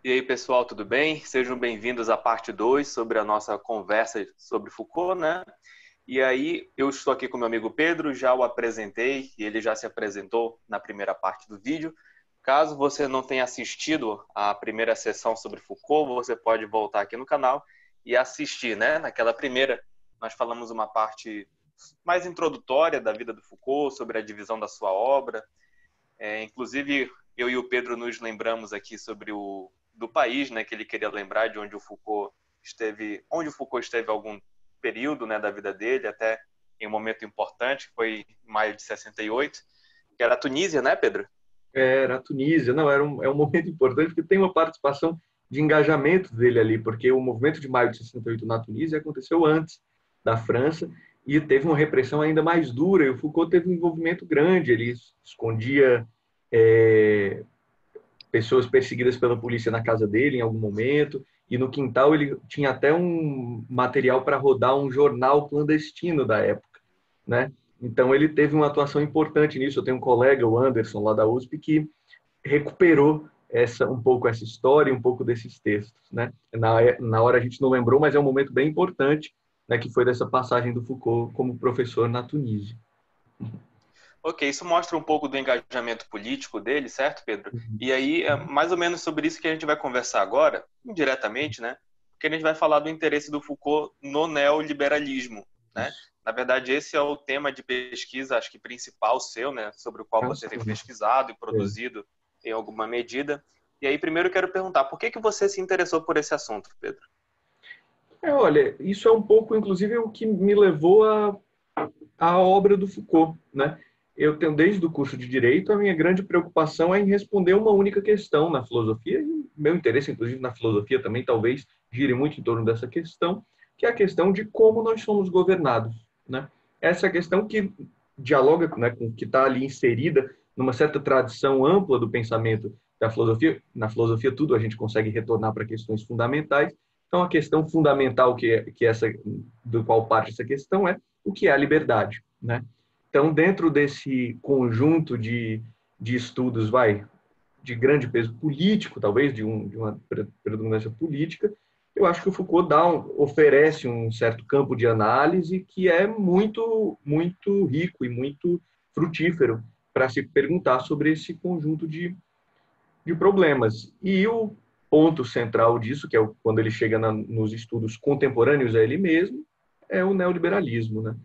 E aí, pessoal, tudo bem? Sejam bem-vindos à parte 2 sobre a nossa conversa sobre Foucault, né? E aí, eu estou aqui com meu amigo Pedro, já o apresentei e ele já se apresentou na primeira parte do vídeo. Caso você não tenha assistido a primeira sessão sobre Foucault, você pode voltar aqui no canal e assistir, né? Naquela primeira, nós falamos uma parte mais introdutória da vida do Foucault, sobre a divisão da sua obra. Inclusive, eu e o Pedro nos lembramos aqui sobre do país, né, que ele queria lembrar de onde o Foucault esteve algum período, né, da vida dele, até em um momento importante, que foi em maio de 68, que era a Tunísia, né, Pedro? Era a Tunísia. Não, é um momento importante porque tem uma participação de engajamento dele ali, porque o movimento de maio de 68 na Tunísia aconteceu antes da França e teve uma repressão ainda mais dura, e o Foucault teve um envolvimento grande, ele escondia é, pessoas perseguidas pela polícia na casa dele em algum momento, e no quintal ele tinha até um material para rodar um jornal clandestino da época, né? Então ele teve uma atuação importante nisso. Eu tenho um colega, o Anderson, lá da USP, que recuperou um pouco essa história, um pouco desses textos, né? Na hora a gente não lembrou, mas é um momento bem importante, né, que foi dessa passagem do Foucault como professor na Tunísia. Ok, isso mostra um pouco do engajamento político dele, certo, Pedro? E aí, é mais ou menos sobre isso que a gente vai conversar agora, indiretamente, né? Porque a gente vai falar do interesse do Foucault no neoliberalismo, né? Isso. Na verdade, esse é o tema de pesquisa, acho que principal seu, né? Sobre o qual você tem pesquisado e É. produzido em alguma medida. E aí, primeiro eu quero perguntar, por que você se interessou por esse assunto, Pedro? Olha, isso é um pouco, inclusive, o que me levou a obra do Foucault, né? Eu tenho, desde o curso de Direito, a minha grande preocupação é em responder uma única questão na filosofia, e meu interesse, inclusive, na filosofia também, talvez, gire muito em torno dessa questão, que é a questão de como nós somos governados, né? Essa questão que dialoga, né, com que está ali inserida numa certa tradição ampla do pensamento da filosofia. Na filosofia, tudo a gente consegue retornar para questões fundamentais. Então, a questão fundamental do qual parte essa questão é o que é a liberdade, né? Então, dentro desse conjunto de estudos, de grande peso político, talvez, de uma predominância política, eu acho que o Foucault oferece um certo campo de análise que é muito, muito rico e muito frutífero para se perguntar sobre esse conjunto de problemas. E o ponto central disso, que é quando ele chega nos estudos contemporâneos a ele mesmo, é o neoliberalismo, né?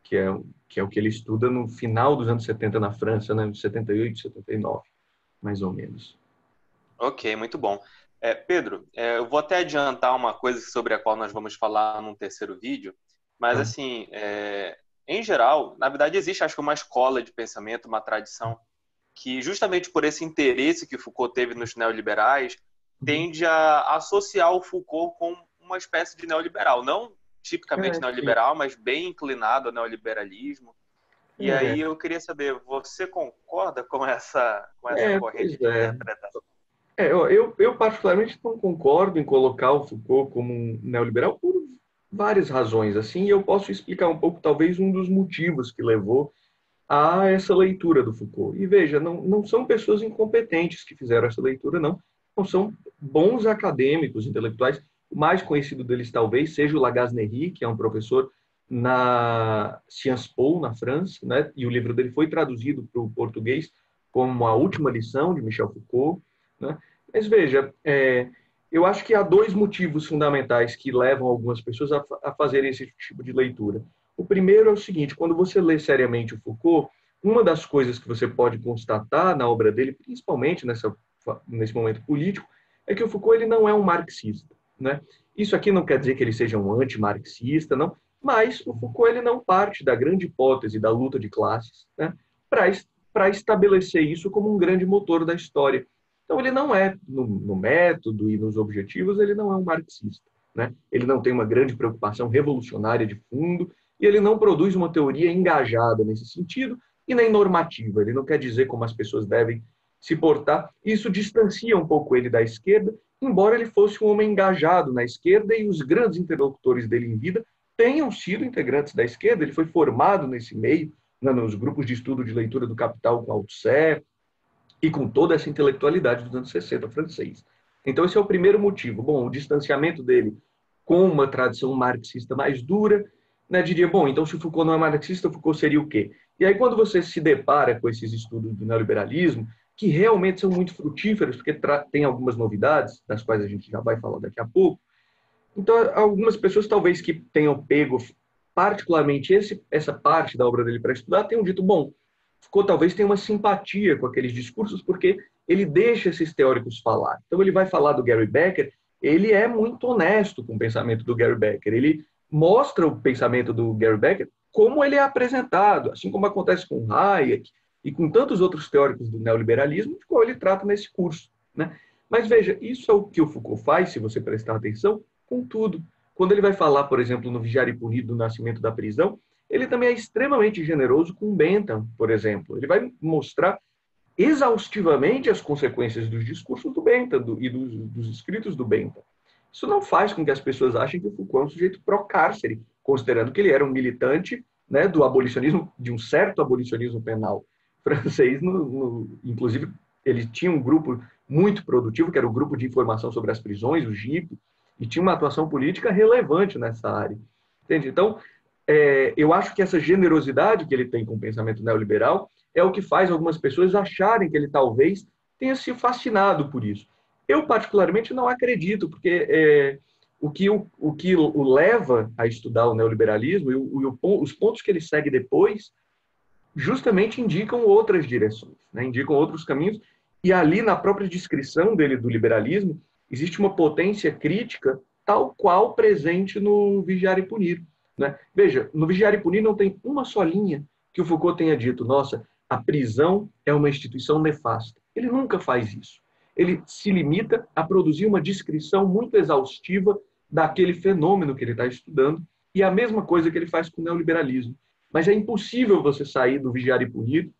que é, que é o que ele estuda no final dos anos 70 na França, né? 78, 79, mais ou menos. Ok, muito bom. Pedro, eu vou até adiantar uma coisa sobre a qual nós vamos falar num terceiro vídeo, mas Tá? assim, em geral, na verdade existe acho que uma escola de pensamento, uma tradição que justamente por esse interesse que Foucault teve nos neoliberais, Uhum. tende a associar o Foucault com uma espécie de neoliberal, não tipicamente Sim. neoliberal, mas bem inclinado ao neoliberalismo. E É, aí eu queria saber, você concorda com essa corrente pois de é. interpretação? Eu particularmente não concordo em colocar o Foucault como um neoliberal por várias razões, assim, e eu posso explicar um pouco, talvez, um dos motivos que levou a essa leitura do Foucault. E veja, não são pessoas incompetentes que fizeram essa leitura, não. Não são bons acadêmicos, intelectuais. O mais conhecido deles talvez seja o Lagasnerie, que é um professor na Sciences Po, na França, né? E o livro dele foi traduzido para o português como A Última Lição, de Michel Foucault, né? Mas veja, eu acho que há dois motivos fundamentais que levam algumas pessoas a fazerem esse tipo de leitura. O primeiro é o seguinte: quando você lê seriamente o Foucault, uma das coisas que você pode constatar na obra dele, principalmente nesse momento político, é que o Foucault ele não é um marxista, né? Isso aqui não quer dizer que ele seja um antimarxista, não, mas o Foucault ele não parte da grande hipótese da luta de classes, né, para estabelecer isso como um grande motor da história. Então ele não é, no método e nos objetivos, ele não é um marxista, né? Ele não tem uma grande preocupação revolucionária de fundo, e ele não produz uma teoria engajada nesse sentido e nem normativa. Ele não quer dizer como as pessoas devem se portar. Isso distancia um pouco ele da esquerda, embora ele fosse um homem engajado na esquerda e os grandes interlocutores dele em vida tenham sido integrantes da esquerda. Ele foi formado nesse meio, né, nos grupos de estudo de leitura do Capital com Althusser e com toda essa intelectualidade dos anos 60 francês. Então, esse é o primeiro motivo. Bom, o distanciamento dele com uma tradição marxista mais dura, né, diria, bom, então se Foucault não é marxista, Foucault seria o quê? E aí, quando você se depara com esses estudos do neoliberalismo, que realmente são muito frutíferos, porque tem algumas novidades, das quais a gente já vai falar daqui a pouco, então, algumas pessoas talvez que tenham pego particularmente essa parte da obra dele para estudar, tenham dito, bom, Foucault talvez tenha uma simpatia com aqueles discursos, porque ele deixa esses teóricos falar. Então, ele vai falar do Gary Becker, ele é muito honesto com o pensamento do Gary Becker, ele mostra o pensamento do Gary Becker como ele é apresentado, assim como acontece com Hayek e com tantos outros teóricos do neoliberalismo, de qual ele trata nesse curso, né? Mas veja, isso é o que o Foucault faz, se você prestar atenção, com tudo. Quando ele vai falar, por exemplo, no Vigiar e Punir do nascimento da prisão, ele também é extremamente generoso com Bentham, por exemplo. Ele vai mostrar exaustivamente as consequências dos discursos do Bentham dos escritos do Bentham. Isso não faz com que as pessoas achem que o Foucault é um sujeito pró-cárcere, considerando que ele era um militante, né, do abolicionismo, de um certo abolicionismo penal francês. Inclusive, ele tinha um grupo muito produtivo, que era o Grupo de Informação sobre as Prisões, o GIP, e tinha uma atuação política relevante nessa área. Entende? Então, eu acho que essa generosidade que ele tem com o pensamento neoliberal é o que faz algumas pessoas acharem que ele talvez tenha se fascinado por isso. Eu, particularmente, não acredito, porque o que o leva a estudar o neoliberalismo os pontos que ele segue depois justamente indicam outras direções, né? Indicam outros caminhos, e ali na própria descrição dele do liberalismo existe uma potência crítica tal qual presente no Vigiar e Punir, né? Veja, no Vigiar e Punir não tem uma só linha que o Foucault tenha dito, nossa, a prisão é uma instituição nefasta. Ele nunca faz isso. Ele se limita a produzir uma descrição muito exaustiva daquele fenômeno que ele está estudando, e a mesma coisa que ele faz com o neoliberalismo. Mas é impossível você sair do Vigiar e Punir,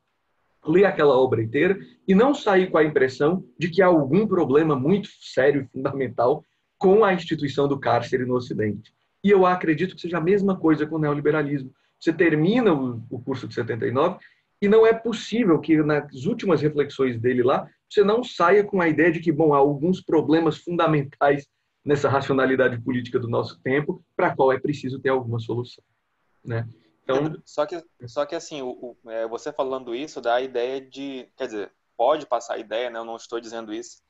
ler aquela obra inteira e não sair com a impressão de que há algum problema muito sério e fundamental com a instituição do cárcere no Ocidente. E eu acredito que seja a mesma coisa com o neoliberalismo. Você termina o curso de 79 e não é possível que nas últimas reflexões dele lá, você não saia com a ideia de que, bom, há alguns problemas fundamentais nessa racionalidade política do nosso tempo, para a qual é preciso ter alguma solução, né? Então, Pedro, só que assim, você falando isso dá a ideia de, quer dizer, pode passar a ideia, né? Eu não estou dizendo isso,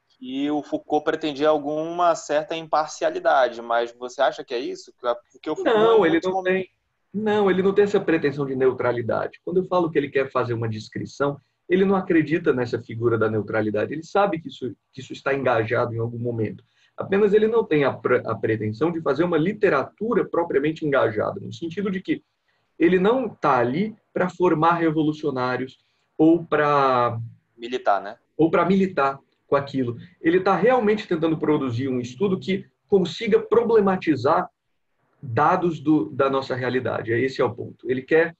que o Foucault pretendia alguma certa imparcialidade, mas você acha que é isso? Porque o Foucault, não, ele não tem. Não, ele não tem essa pretensão de neutralidade. Quando eu falo que ele quer fazer uma descrição, ele não acredita nessa figura da neutralidade. Ele sabe que isso está engajado em algum momento. Apenas ele não tem a pretensão de fazer uma literatura propriamente engajada, no sentido de que ele não está ali para formar revolucionários ou para militar, né? militar com aquilo. Ele está realmente tentando produzir um estudo que consiga problematizar dados da nossa realidade. Esse é o ponto. Ele quer,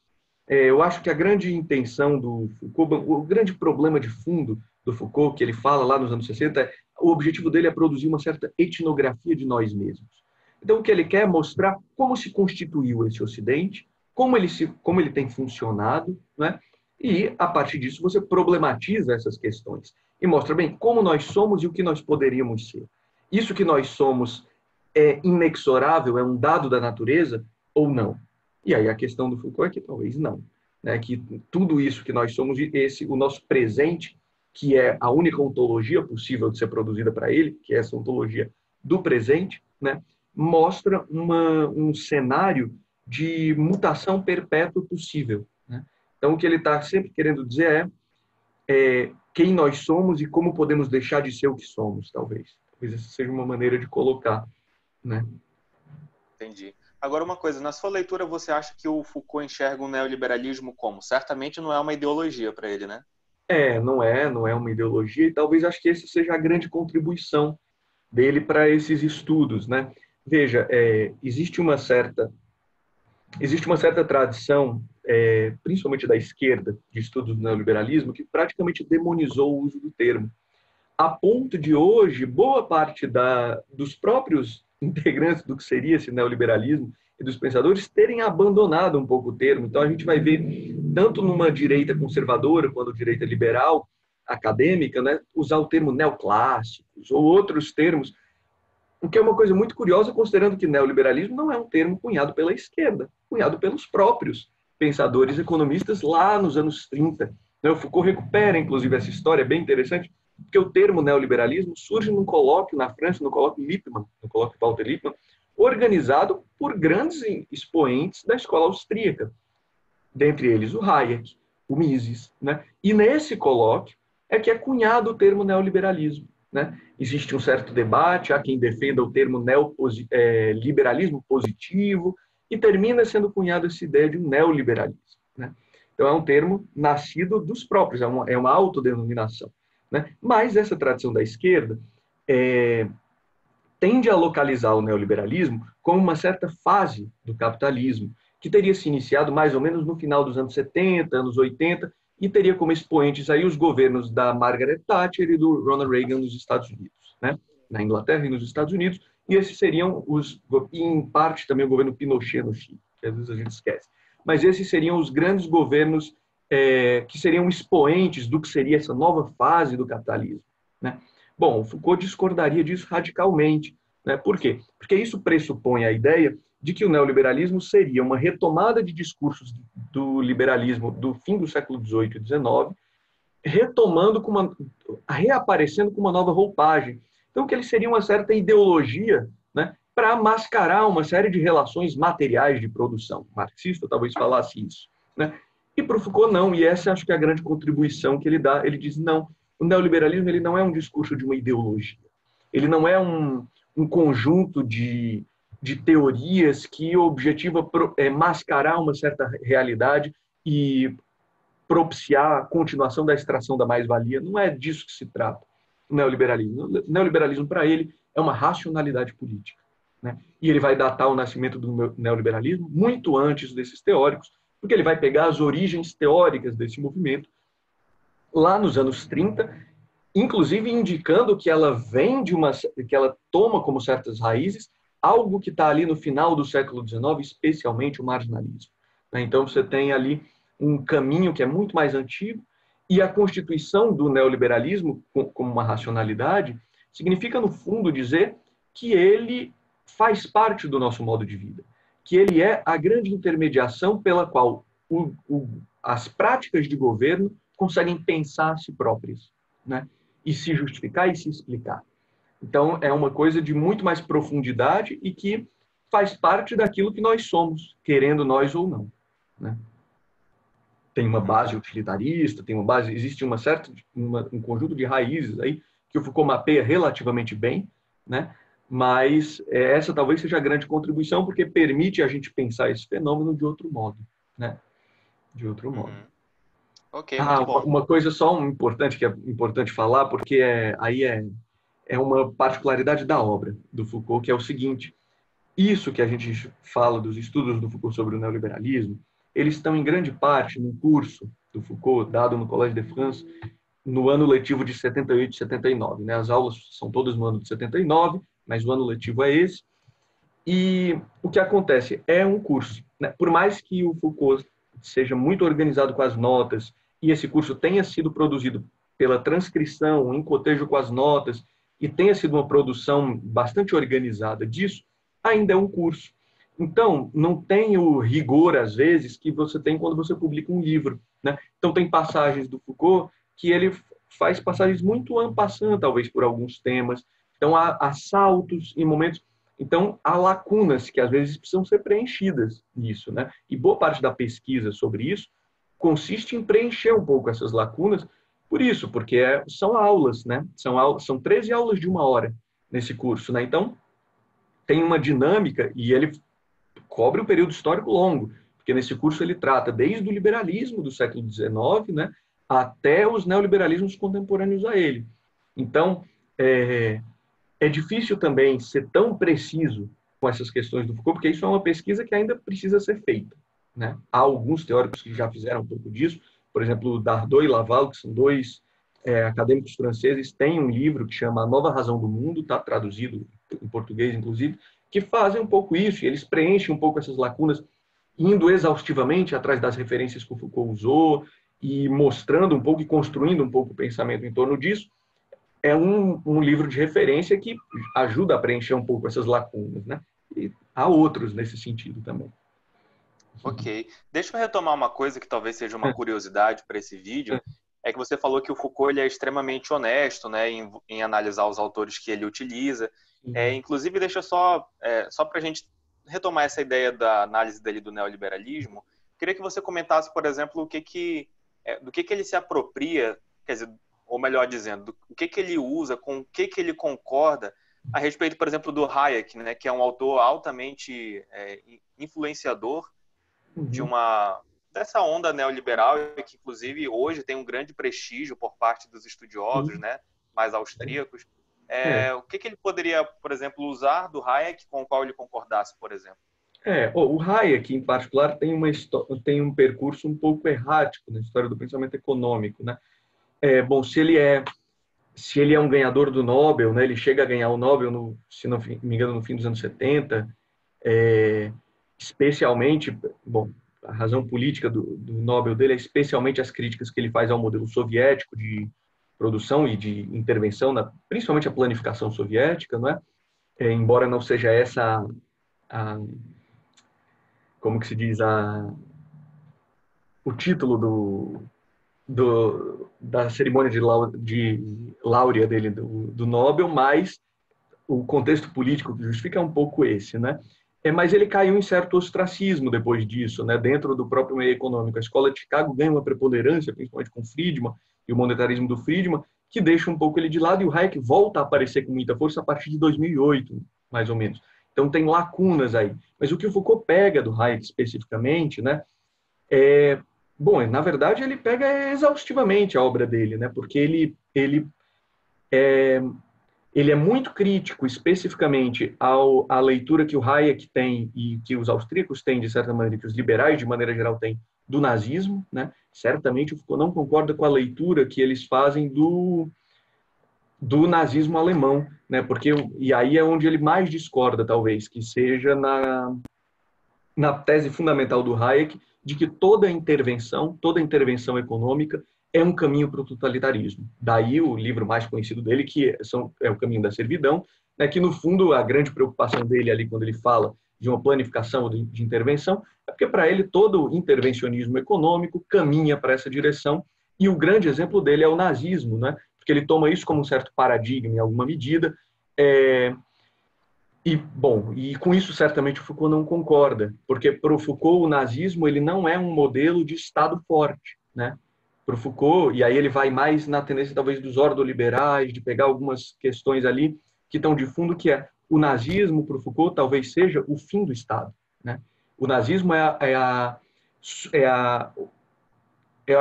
eu acho que a grande intenção do Foucault, o grande problema de fundo do Foucault, que ele fala lá nos anos 60, o objetivo dele é produzir uma certa etnografia de nós mesmos. Então, o que ele quer é mostrar como se constituiu esse Ocidente, como ele tem funcionado, né? E, a partir disso, você problematiza essas questões e mostra bem como nós somos e o que nós poderíamos ser. Isso que nós somos é inexorável, é um dado da natureza ou não? E aí a questão do Foucault é que talvez não, né? Que tudo isso que nós somos, o nosso presente, que é a única ontologia possível de ser produzida para ele, que é essa ontologia do presente, né? Mostra um cenário de mutação perpétua possível, né? Então, o que ele está sempre querendo dizer é quem nós somos e como podemos deixar de ser o que somos, talvez. Talvez essa seja uma maneira de colocar, né? Entendi. Agora, uma coisa, na sua leitura, você acha que o Foucault enxerga o neoliberalismo como? Certamente não é uma ideologia para ele, né? Não é uma ideologia, e talvez acho que essa seja a grande contribuição dele para esses estudos, né? Veja, existe uma certa tradição, principalmente da esquerda, de estudos do neoliberalismo, que praticamente demonizou o uso do termo, a ponto de hoje, boa parte dos próprios integrantes do que seria esse neoliberalismo e dos pensadores terem abandonado um pouco o termo. Então, a gente vai ver, tanto numa direita conservadora quanto direita liberal, acadêmica, né, usar o termo neoclássicos ou outros termos, o que é uma coisa muito curiosa, considerando que neoliberalismo não é um termo cunhado pela esquerda, cunhado pelos próprios pensadores economistas lá nos anos 30. O Foucault recupera, inclusive, essa história, bem interessante, porque o termo neoliberalismo surge num colóquio na França, no colóquio Lippmann, no colóquio Walter Lippmann, organizado por grandes expoentes da escola austríaca, dentre eles o Hayek, o Mises, né? E nesse colóquio é que é cunhado o termo neoliberalismo, né? Existe um certo debate, há quem defenda o termo liberalismo positivo, e termina sendo cunhada essa ideia de um neoliberalismo, né? Então é um termo nascido dos próprios, é uma autodenominação, né? Mas essa tradição da esquerda tende a localizar o neoliberalismo como uma certa fase do capitalismo, que teria se iniciado mais ou menos no final dos anos 70, anos 80, e teria como expoentes aí os governos da Margaret Thatcher e do Ronald Reagan nos Estados Unidos, né? Na Inglaterra e nos Estados Unidos, e esses seriam e em parte também o governo Pinochet no Chile, que às vezes a gente esquece. Mas esses seriam os grandes governos que seriam expoentes do que seria essa nova fase do capitalismo, né? Bom, Foucault discordaria disso radicalmente, né? Por quê? Porque isso pressupõe a ideia de que o neoliberalismo seria uma retomada de discursos do liberalismo do fim do século XVIII e XIX, reaparecendo com uma nova roupagem. Então, que ele seria uma certa ideologia, né, para mascarar uma série de relações materiais de produção. O marxista talvez falasse isso, né? E para o Foucault não, e essa acho que é a grande contribuição que ele dá. Ele diz, não, o neoliberalismo ele não é um discurso de uma ideologia. Ele não é um conjunto de teorias que objetiva mascarar uma certa realidade e propiciar a continuação da extração da mais-valia. Não é disso que se trata o neoliberalismo. O neoliberalismo, para ele, é uma racionalidade política, né? E ele vai datar o nascimento do neoliberalismo muito antes desses teóricos, porque ele vai pegar as origens teóricas desse movimento lá nos anos 30, inclusive indicando que ela vem que ela toma como certas raízes algo que está ali no final do século XIX, especialmente o marginalismo. Então você tem ali um caminho que é muito mais antigo, e a constituição do neoliberalismo como uma racionalidade significa, no fundo, dizer que ele faz parte do nosso modo de vida, que ele é a grande intermediação pela qual as práticas de governo conseguem pensar a si próprias, né? E se justificar e se explicar. Então, é uma coisa de muito mais profundidade e que faz parte daquilo que nós somos, querendo nós ou não, né? Tem uma base utilitarista, existe um conjunto de raízes aí que o Foucault mapeia relativamente bem, né? Mas essa talvez seja a grande contribuição, porque permite a gente pensar esse fenômeno de outro modo, né? De outro modo. Ok, muito bom. Uma coisa só importante que é importante falar, porque aí é uma particularidade da obra do Foucault, que é o seguinte: isso que a gente fala dos estudos do Foucault sobre o neoliberalismo, eles estão em grande parte num curso do Foucault dado no Collège de France no ano letivo de 78 e 79, né? As aulas são todas no ano de 79, mas o ano letivo é esse. E o que acontece é um curso, né? Por mais que o Foucault seja muito organizado com as notas e esse curso tenha sido produzido pela transcrição, em cotejo com as notas, e tenha sido uma produção bastante organizada disso, ainda é um curso. Então, não tem o rigor, às vezes, que você tem quando você publica um livro, né? Então, tem passagens do Foucault que ele faz passagens muito en passant, talvez, por alguns temas. Então, há saltos em momentos. Então, há lacunas que, às vezes, precisam ser preenchidas nisso, né? E boa parte da pesquisa sobre isso consiste em preencher um pouco essas lacunas, por isso, porque são aulas, né? São 13 aulas de 1 hora nesse curso, né? Então, tem uma dinâmica e ele cobre um período histórico longo, porque nesse curso ele trata desde o liberalismo do século XIX, né, até os neoliberalismos contemporâneos a ele. Então, é difícil também ser tão preciso com essas questões do Foucault, porque isso é uma pesquisa que ainda precisa ser feita, né? Há alguns teóricos que já fizeram um pouco disso, por exemplo, Dardot e Laval, que são dois acadêmicos franceses, têm um livro que chama A Nova Razão do Mundo, está traduzido em português, inclusive, que fazem um pouco isso, e eles preenchem um pouco essas lacunas, indo exaustivamente atrás das referências que o Foucault usou, e mostrando um pouco e construindo um pouco o pensamento em torno disso, é um livro de referência que ajuda a preencher um pouco essas lacunas, né? E há outros nesse sentido também. Ok. Deixa eu retomar uma coisa que talvez seja uma curiosidade para esse vídeo. É que você falou que o Foucault ele é extremamente honesto, né, em analisar os autores que ele utiliza. Inclusive, deixa só para a gente retomar essa ideia da análise dele do neoliberalismo, queria que você comentasse, por exemplo, do que ele se apropria, quer dizer, ou melhor dizendo, o que ele usa, com o que ele concorda a respeito, por exemplo, do Hayek, né, que é um autor altamente influenciador dessa onda neoliberal e que, inclusive, hoje tem um grande prestígio por parte dos estudiosos, né, mais austríacos. O que ele poderia, por exemplo, usar do Hayek com o qual ele concordasse, por exemplo? O Hayek, em particular, tem um percurso um pouco errático na história do pensamento econômico, né? Bom, se ele é um ganhador do Nobel, né? Ele chega a ganhar o Nobel, se não me engano, no fim dos anos 70, especialmente, bom, a razão política do Nobel dele é especialmente as críticas que ele faz ao modelo soviético de produção e de intervenção, principalmente a planificação soviética, não é? Embora não seja essa como que se diz, o título da cerimônia de láurea dele do Nobel, mas o contexto político que justifica é um pouco esse, né? Mas ele caiu em certo ostracismo depois disso, né? Dentro do próprio meio econômico. A escola de Chicago ganha uma preponderância, principalmente com Friedman e o monetarismo do Friedman, que deixa um pouco ele de lado, e o Hayek volta a aparecer com muita força a partir de 2008, mais ou menos. Então tem lacunas aí. Mas o que o Foucault pega do Hayek especificamente, né? Bom, na verdade ele pega exaustivamente a obra dele, né? Porque ele é muito crítico especificamente à leitura que o Hayek tem e que os austríacos têm, de certa maneira, que os liberais, de maneira geral, têm do nazismo, né? Certamente o Foucault não concorda com a leitura que eles fazem do nazismo alemão, né? E aí é onde ele mais discorda, talvez, que seja na tese fundamental do Hayek de que toda intervenção econômica é um caminho para o totalitarismo. Daí o livro mais conhecido dele, que é O Caminho da Servidão, né, que no fundo a grande preocupação dele ali quando ele fala de uma planificação de intervenção, é porque para ele todo intervencionismo econômico caminha para essa direção, e o grande exemplo dele é o nazismo, né, porque ele toma isso como um certo paradigma em alguma medida, e com isso certamente o Foucault não concorda, porque para o Foucault o nazismo ele não é um modelo de Estado forte, né? Para o Foucault, e aí ele vai mais na tendência talvez dos ordoliberais, de pegar algumas questões ali que estão de fundo, que é o nazismo para o Foucault talvez seja o fim do Estado, né? O nazismo é a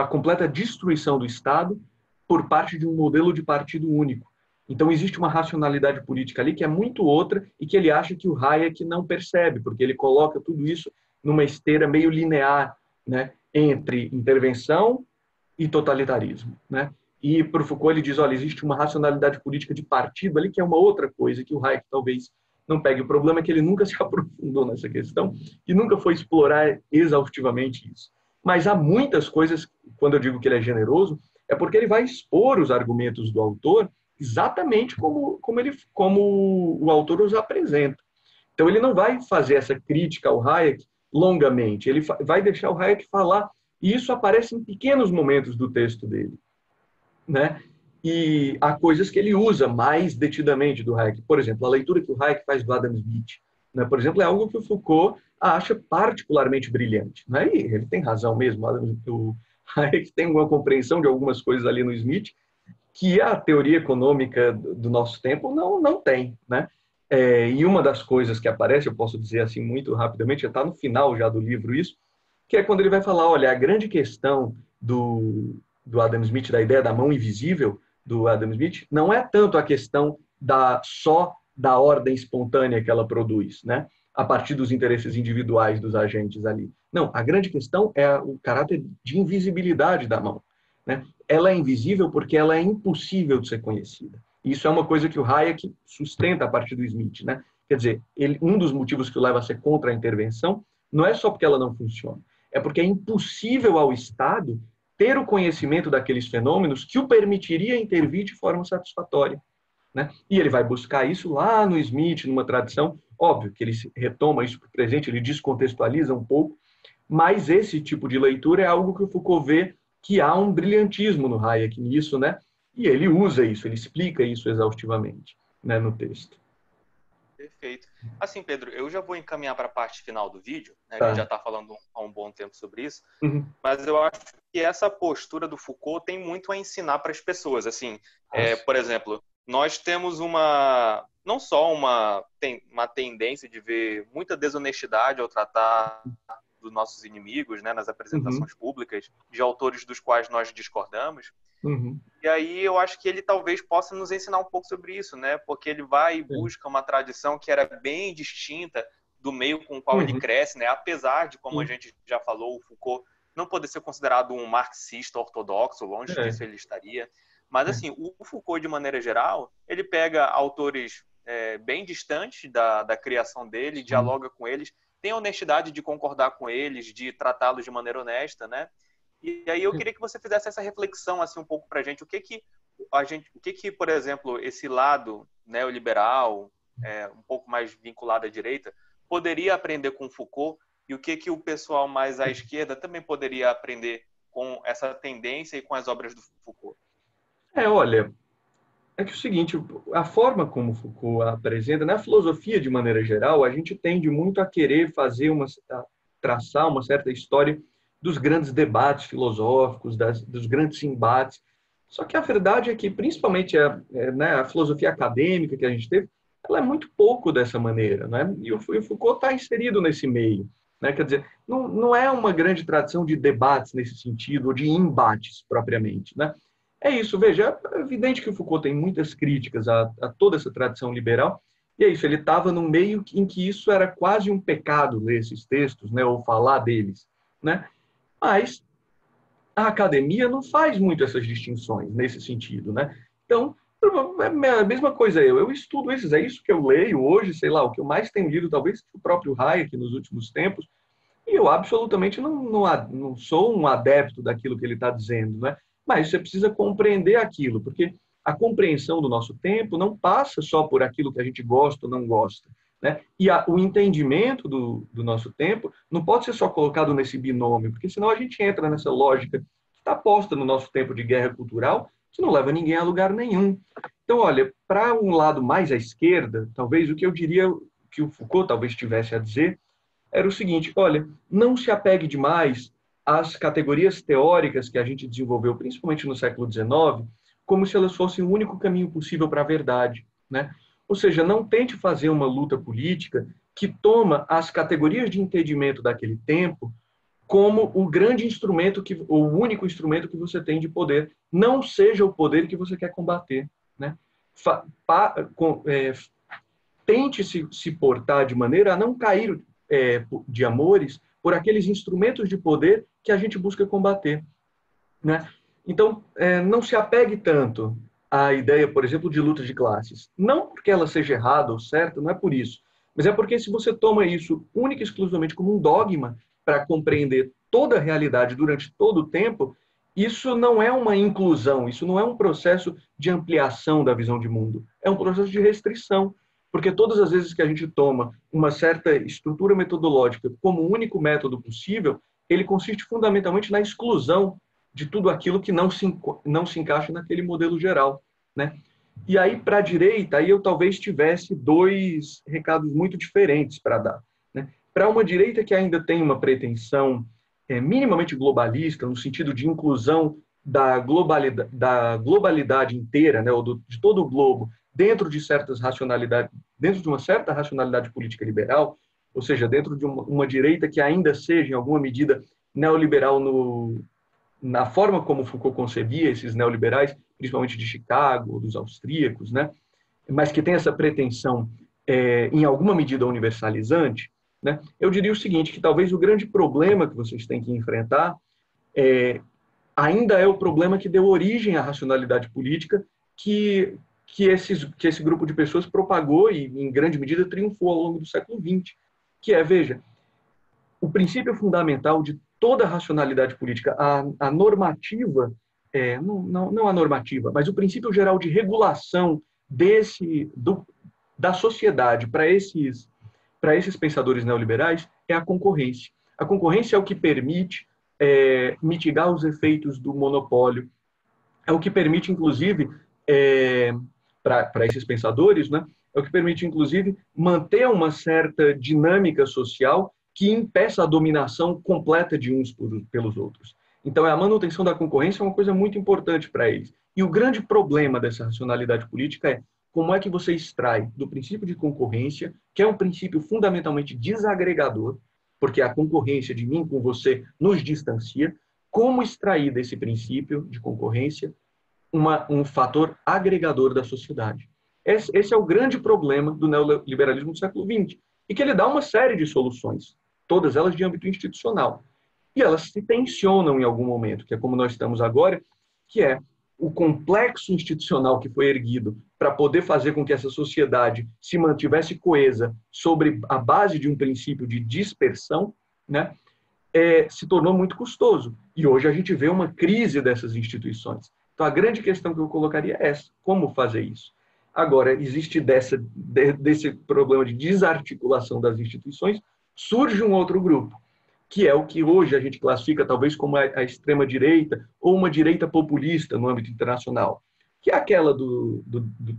completa destruição do Estado por parte de um modelo de partido único. Então, existe uma racionalidade política ali que é muito outra e que ele acha que o Hayek não percebe, porque ele coloca tudo isso numa esteira meio linear, né, entre intervenção e totalitarismo, né? E para o Foucault ele diz, olha, existe uma racionalidade política de partido ali que é uma outra coisa que o Hayek talvez não pegue. O problema é que ele nunca se aprofundou nessa questão e nunca foi explorar exaustivamente isso. Mas há muitas coisas, quando eu digo que ele é generoso, é porque ele vai expor os argumentos do autor exatamente como o autor os apresenta. Então, ele não vai fazer essa crítica ao Hayek longamente, ele vai deixar o Hayek falar, e isso aparece em pequenos momentos do texto dele, né? E há coisas que ele usa mais detidamente do Hayek. Por exemplo, a leitura que o Hayek faz do Adam Smith, né? Por exemplo, é algo que o Foucault acha particularmente brilhante, né? E ele tem razão mesmo, o Hayek tem uma compreensão de algumas coisas ali no Smith que a teoria econômica do nosso tempo não tem, né? E uma das coisas que aparece, eu posso dizer assim muito rapidamente, já está no final já do livro isso, que é quando ele vai falar, olha, a grande questão do Adam Smith, da ideia da mão invisível do Adam Smith, não é tanto a questão só da ordem espontânea que ela produz, né? A partir dos interesses individuais dos agentes ali. Não, a grande questão é o caráter de invisibilidade da mão, né? Ela é invisível porque ela é impossível de ser conhecida. Isso é uma coisa que o Hayek sustenta a partir do Smith, né? Quer dizer, um dos motivos que o leva a ser contra a intervenção não é só porque ela não funciona, é porque é impossível ao Estado ter o conhecimento daqueles fenômenos que o permitiria intervir de forma satisfatória, né? E ele vai buscar isso lá no Smith, numa tradição, óbvio que ele retoma isso para o presente, ele descontextualiza um pouco, mas esse tipo de leitura é algo que o Foucault vê que há um brilhantismo no Hayek nisso, né? E ele usa isso, ele explica isso exaustivamente, né, no texto. Perfeito. Assim, Pedro, eu já vou encaminhar para a parte final do vídeo, né? A gente Tá. já está falando há um bom tempo sobre isso, Uhum. mas eu acho que essa postura do Foucault tem muito a ensinar para as pessoas. Assim, por exemplo, nós temos não só uma tendência de ver muita desonestidade ao tratar dos nossos inimigos, né, nas Uhum. apresentações públicas, de autores dos quais nós discordamos. Uhum. E aí eu acho que ele talvez possa nos ensinar um pouco sobre isso, né? Porque ele vai e busca uma tradição que era bem distinta do meio com o qual ele Uhum. cresce, né? Apesar de, como a Sim. gente já falou, o Foucault não poder ser considerado um marxista ortodoxo, longe É. disso ele estaria. Mas, É. assim, o Foucault, de maneira geral, ele pega autores bem distantes da criação dele, Sim. dialoga com eles, tem a honestidade de concordar com eles, de tratá-los de maneira honesta, né? E aí eu queria que você fizesse essa reflexão assim um pouco para a gente, o que que, por exemplo, esse lado neoliberal, um pouco mais vinculado à direita, poderia aprender com Foucault e o que o pessoal mais à esquerda também poderia aprender com essa tendência e com as obras do Foucault. Olha, é que é o seguinte, a forma como Foucault apresenta, na filosofia de maneira geral, a gente tende muito a querer a traçar uma certa história dos grandes debates filosóficos, dos grandes embates. Só que a verdade é que, principalmente né, a filosofia acadêmica que a gente teve, ela é muito pouco dessa maneira, né? E o Foucault está inserido nesse meio, né? Quer dizer, não é uma grande tradição de debates nesse sentido, ou de embates propriamente, né? É isso, veja, é evidente que o Foucault tem muitas críticas a toda essa tradição liberal, e é isso, ele estava num meio em que isso era quase um pecado ler esses textos, né, ou falar deles, né? Mas a academia não faz muito essas distinções nesse sentido, né? Então, é a mesma coisa eu estudo esses, é isso que eu leio hoje, sei lá, o que eu mais tenho lido talvez o próprio Hayek nos últimos tempos, e eu absolutamente não sou um adepto daquilo que ele está dizendo, né? Mas você precisa compreender aquilo, porque a compreensão do nosso tempo não passa só por aquilo que a gente gosta ou não gosta, né? E o entendimento do nosso tempo não pode ser só colocado nesse binômio, porque senão a gente entra nessa lógica que está posta no nosso tempo de guerra cultural, que não leva ninguém a lugar nenhum. Então, olha, para um lado mais à esquerda, talvez o que eu diria que o Foucault talvez tivesse a dizer era o seguinte: olha, não se apegue demais às categorias teóricas que a gente desenvolveu, principalmente no século XIX, como se elas fossem o único caminho possível para a verdade, né? Ou seja, não tente fazer uma luta política que toma as categorias de entendimento daquele tempo como o grande instrumento, o único instrumento que você tem de poder. Não seja o poder que você quer combater, né? Tente se portar de maneira a não cair de amores por aqueles instrumentos de poder que a gente busca combater, né? Então, não se apegue tanto à ideia, por exemplo, de luta de classes. Não porque ela seja errada ou certa, não é por isso, mas é porque se você toma isso única e exclusivamente como um dogma para compreender toda a realidade durante todo o tempo, isso não é uma inclusão, isso não é um processo de ampliação da visão de mundo, é um processo de restrição. Porque todas as vezes que a gente toma uma certa estrutura metodológica como o único método possível, ele consiste fundamentalmente na exclusão de tudo aquilo que não se encaixa naquele modelo geral, né? E aí, para a direita, aí eu talvez tivesse dois recados muito diferentes para dar, né? Para uma direita que ainda tem uma pretensão minimamente globalista, no sentido de inclusão da globalidade inteira, né, ou de todo o globo, dentro de certas racionalidades, dentro de uma certa racionalidade política liberal, ou seja, dentro de uma direita que ainda seja, em alguma medida, neoliberal na forma como Foucault concebia esses neoliberais, principalmente de Chicago, dos austríacos, né? Mas que tem essa pretensão, em alguma medida, universalizante, né? Eu diria o seguinte, que talvez o grande problema que vocês têm que enfrentar ainda é o problema que deu origem à racionalidade política que esse grupo de pessoas propagou e, em grande medida, triunfou ao longo do século XX, que é, veja, o princípio fundamental de toda a racionalidade política, a normativa, não a normativa, mas o princípio geral de regulação da sociedade para esses pensadores neoliberais é a concorrência. A concorrência é o que permite mitigar os efeitos do monopólio, é o que permite, inclusive, para esses pensadores, né, é o que permite, inclusive, manter uma certa dinâmica social que impeça a dominação completa de uns pelos outros. Então, a manutenção da concorrência é uma coisa muito importante para eles. E o grande problema dessa racionalidade política é como é que você extrai do princípio de concorrência, que é um princípio fundamentalmente desagregador, porque a concorrência de mim com você nos distancia, como extrair desse princípio de concorrência um fator agregador da sociedade. Esse é o grande problema do neoliberalismo do século XX, e que ele dá uma série de soluções, todas elas de âmbito institucional. E elas se tensionam em algum momento, que é como nós estamos agora, que é o complexo institucional que foi erguido para poder fazer com que essa sociedade se mantivesse coesa sobre a base de um princípio de dispersão, né, se tornou muito custoso. E hoje a gente vê uma crise dessas instituições. Então, a grande questão que eu colocaria é essa: como fazer isso? Agora, existe desse problema de desarticulação das instituições, surge um outro grupo, que é o que hoje a gente classifica talvez como a extrema-direita ou uma direita populista no âmbito internacional, que é aquela do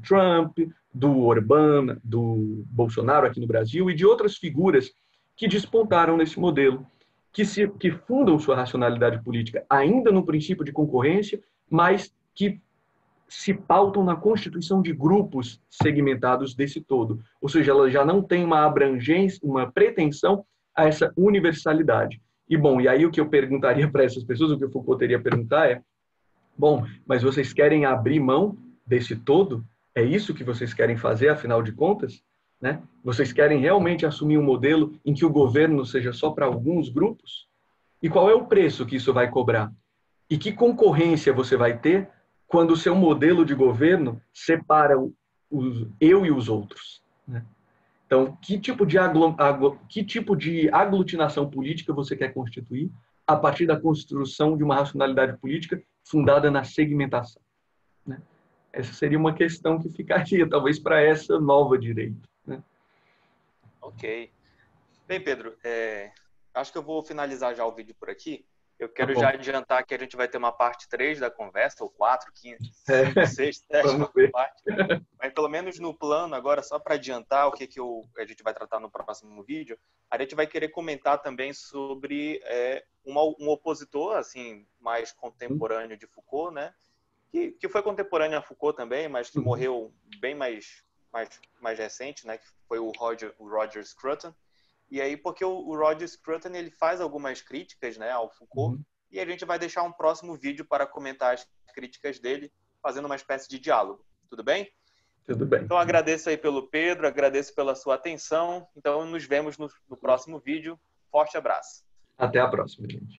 Trump, do Orbán, do Bolsonaro aqui no Brasil e de outras figuras que despontaram nesse modelo, que fundam sua racionalidade política ainda no princípio de concorrência, mas que se pautam na constituição de grupos segmentados desse todo. Ou seja, ela já não tem uma abrangência, uma pretensão a essa universalidade. E aí o que eu perguntaria para essas pessoas, o que o Foucault teria a perguntar é: bom, mas vocês querem abrir mão desse todo? É isso que vocês querem fazer, afinal de contas? Né? Vocês querem realmente assumir um modelo em que o governo seja só para alguns grupos? E qual é o preço que isso vai cobrar? E que concorrência você vai ter quando o seu modelo de governo separa eu e os outros? Né? Então, que tipo de aglutinação política você quer constituir a partir da construção de uma racionalidade política fundada na segmentação? Né? Essa seria uma questão que ficaria, talvez, para essa nova direita. Né? Ok. Bem, Pedro, acho que eu vou finalizar já o vídeo por aqui. Eu quero Tá já adiantar que a gente vai ter uma parte 3 da conversa, ou 4, 5, 5, 6, 7 parte. Mas pelo menos no plano agora, só para adiantar o que a gente vai tratar no próximo vídeo, a gente vai querer comentar também sobre um opositor assim mais contemporâneo de Foucault, né? Que foi contemporâneo a Foucault também, mas que morreu bem mais recente, né? Que foi o Roger Scruton. E aí, porque o Roger Scruton, ele faz algumas críticas, né, ao Foucault, e a gente vai deixar um próximo vídeo para comentar as críticas dele, fazendo uma espécie de diálogo. Tudo bem? Tudo bem. Então, agradeço aí pelo Pedro, agradeço pela sua atenção. Então, nos vemos no próximo vídeo. Forte abraço. Até a próxima, gente.